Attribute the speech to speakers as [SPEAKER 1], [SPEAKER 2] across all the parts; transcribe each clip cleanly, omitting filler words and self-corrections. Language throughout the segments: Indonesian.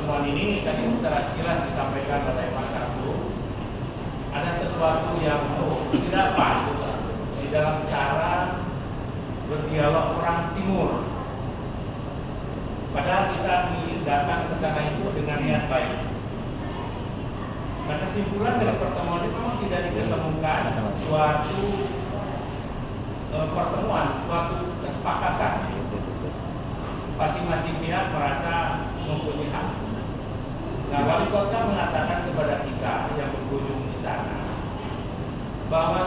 [SPEAKER 1] pertemuan ini tadi secara sekilas disampaikan oleh Pak Sarsu, ada sesuatu yang tidak pas di dalam cara berdialog orang timur. Padahal kita datang ke sana itu dengan niat baik. Nah, kesimpulan dari pertemuan itu memang tidak diketemukan suatu pertemuan, suatu kesepakatan. Masing-masing pihak merasa mempunyai hak. Nah, wali kota mengatakan kepada kita yang berkunjung di sana bahwa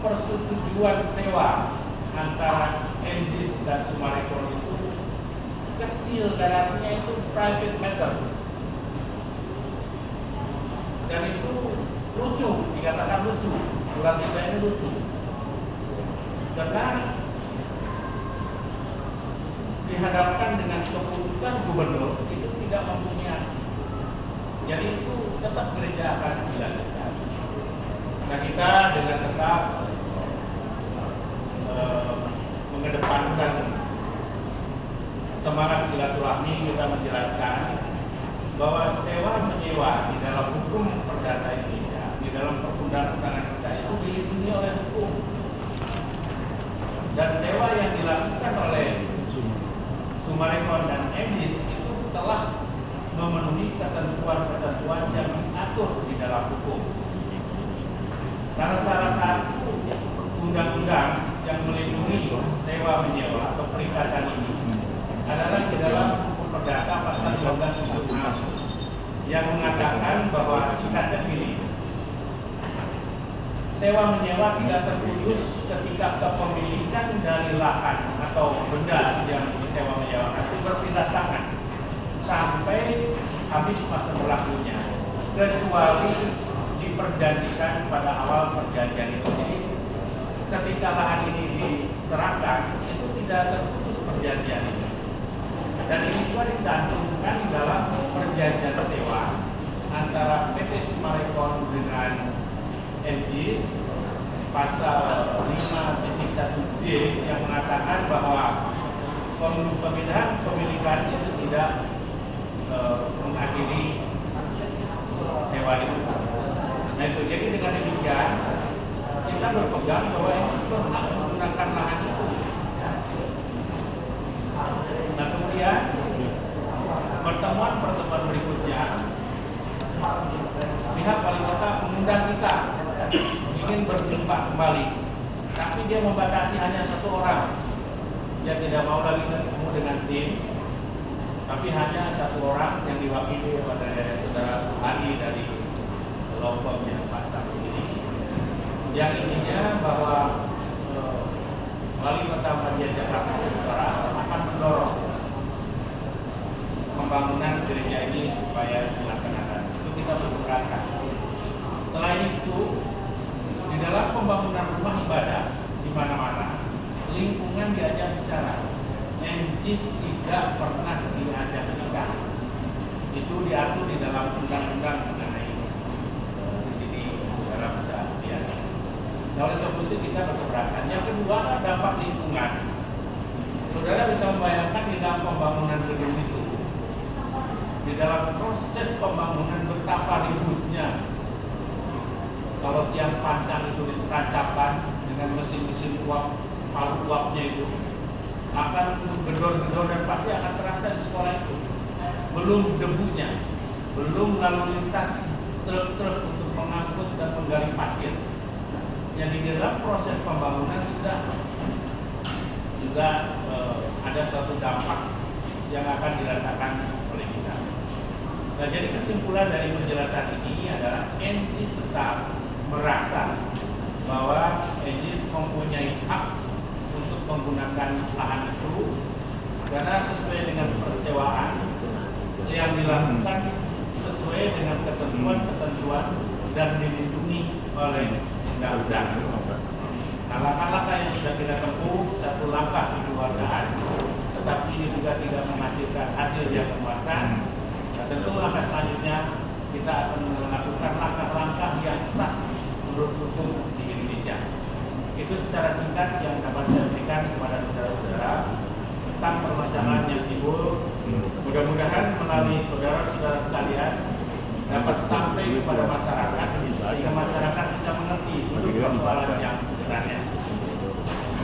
[SPEAKER 1] persetujuan sewa antara NGIS dan Summarecon itu kecil dan artinya itu private matters. Dan itu lucu, dikatakan lucu, surat kita ini lucu. Karena dihadapkan dengan keputusan gubernur itu tidak mempunyai, jadi itu tetap gereja akan dilanjutkan. Nah, kita dengan tetap mengedepankan semangat silaturahmi, kita menjelaskan bahwa sewa menyewa di dalam hukum perdata Indonesia, di dalam perundang-undangan kita itu dilindungi oleh hukum. Dan sewa yang dilakukan oleh Summarecon dan NGIS itu telah memenuhi ketentuan-ketentuan yang diatur di dalam hukum. Karena salah satu undang-undang yang melindungi sewa menyewa atau perikatan ini adalah di dalam hukum perdata pasal 12 yang mengatakan bahwa singkatnya gini, sewa menyewa tidak terputus ketika kepemilikan dari lahan atau benda yang disewa menyewakan itu berpindah tangan sampai habis masa berlakunya, kecuali diperjanjikan pada awal perjanjian itu. Jadi ketika lahan ini diserahkan itu tidak terputus perjanjian ini. Dan ini juga dicantumkan dalam perjanjian sewa antara PT Summarecon dengan NGIS pasal 5.1J yang mengatakan bahwa pemindahan kepemilikan itu tidak mengakhiri sewa itu. Nah itu, jadi dengan demikian kita berpegang bahwa NGIS berhak menggunakan lahan itu. Nah kemudian pertemuan berikutnya pihak wali kota mengundang kita ingin berjumpa kembali, tapi dia membatasi hanya satu orang. Dia tidak mau lagi ketemu dengan tim, tapi hanya satu orang yang diwakili oleh saudara Suhadi dari kelompoknya Pak Sarsu ini. Yang intinya bahwa wali kota Madia Jakarta Utara akan mendorong pembangunan gereja ini supaya dilaksanakan. Itu kita bergerakkan. Selain itu, di dalam pembangunan rumah ibadah di mana-mana, lingkungan diajak bicara. NGIS tidak pernah diajak bicara. Itu diatur di dalam undang-undang mengenai di sini saudara bisa lihat. Nah, oleh sebab itu kita berkeberatan. Yang kedua adalah dampak lingkungan. Saudara bisa membayangkan di dalam pembangunan gedung itu, di dalam proses pembangunan betapa ributnya. Kalau tiang pancang itu ditancapkan dengan mesin-mesin uap, palu uapnya itu akan gedor-gedor dan pasti akan terasa di sekolah itu. Belum debunya, belum lalu lintas truk-truk untuk mengangkut dan menggali pasir. Yang di dalam proses pembangunan sudah juga ada suatu dampak yang akan dirasakan oleh kita. Nah, jadi kesimpulan dari penjelasan ini adalah NGIS tetap merasa bahwa NGIS mempunyai hak untuk menggunakan lahan itu karena sesuai dengan persewaan yang dilakukan sesuai dengan ketentuan-ketentuan dan dilindungi oleh undang-undang. Nah, langkah-langkah yang sudah kita tempuh satu langkah kekeluargaan, tetapi ini juga tidak menghasilkan hasil yang memuaskan. Nah, tentu langkah selanjutnya kita akan melakukan langkah-langkah yang sah menurut hukum di Indonesia. Itu secara singkat yang dapat saya berikan kepada saudara-saudara tentang permasalahan yang timbul. Mudah-mudahan melalui saudara-saudara dapat sampai kepada masyarakat sehingga masyarakat bisa mengerti duduk persoalan yang sebenarnya.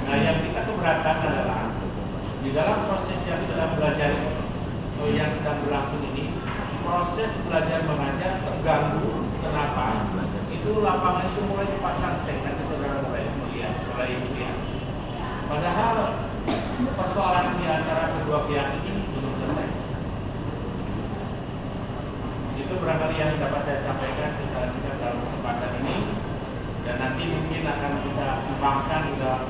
[SPEAKER 1] Nah, yang kita keberatan adalah di dalam proses yang sedang belajar yang sedang berlangsung ini, proses belajar mengajar terganggu. Kenapa? Itu lapangan itu mulai dipasang seng, nanti saudara mulai melihat. Padahal persoalan di antara kedua pihak ini belum selesai. Itu barangkali yang dapat saya sampaikan secara singkat dalam kesempatan ini, dan nanti mungkin akan kita kembangkan dalam